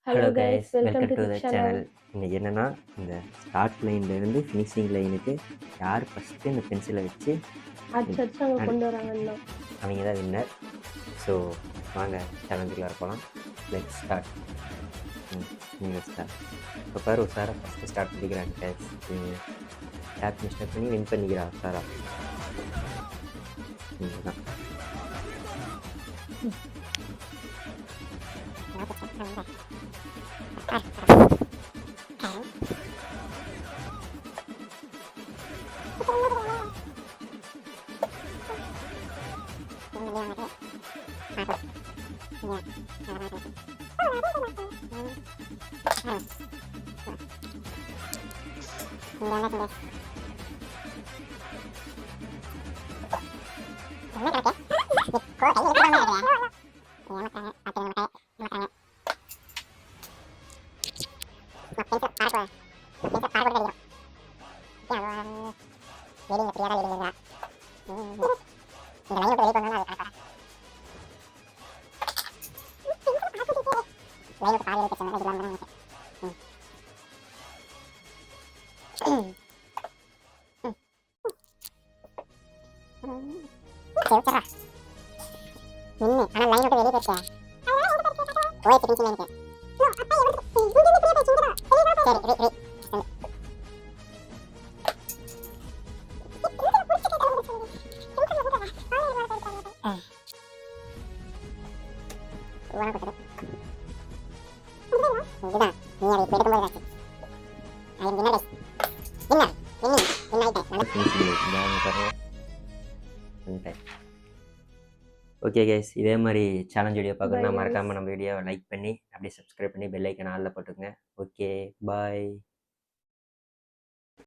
Hello hello guys, guys, welcome welcome to to the the channel. Channel. இன்னைக்கு என்னன்னா, இந்த start லைன்லேருந்து finishing லைனுக்கு யார் ஃபஸ்ட்டு இந்த பென்சிலை வச்சு அடிச்சு அவங்க அடி- கொண்டு வராங்கன்னா அவங்க தான் வின்னர். ஸோ வாங்க சேலஞ்சுக்குள்ள போகலாம். Let's start. நீங்கள் ஸ்டார்ட். இப்போ பாரு உஷாரா ஃபஸ்ட்டு ஸ்டார்ட் பண்ணிக்கிறாங்க கைஸ். டேப் மிஸ்டேக் பண்ணி வின் பண்ணிக்கிறா உஷாரா. நீங்கள் தான் ஓகே கைஸ், இதே மாதிரி சேலஞ்ச் வீடியோ பார்க்கணுன்னா Bye guys. மறக்காமல் நம்ம வீடியோவை லைக் பண்ணி அப்படியே சப்ஸ்கிரைப் பண்ணி பெல் ஐக்கன் ஆலில் போட்டுங்க. ஓகே, பாய்.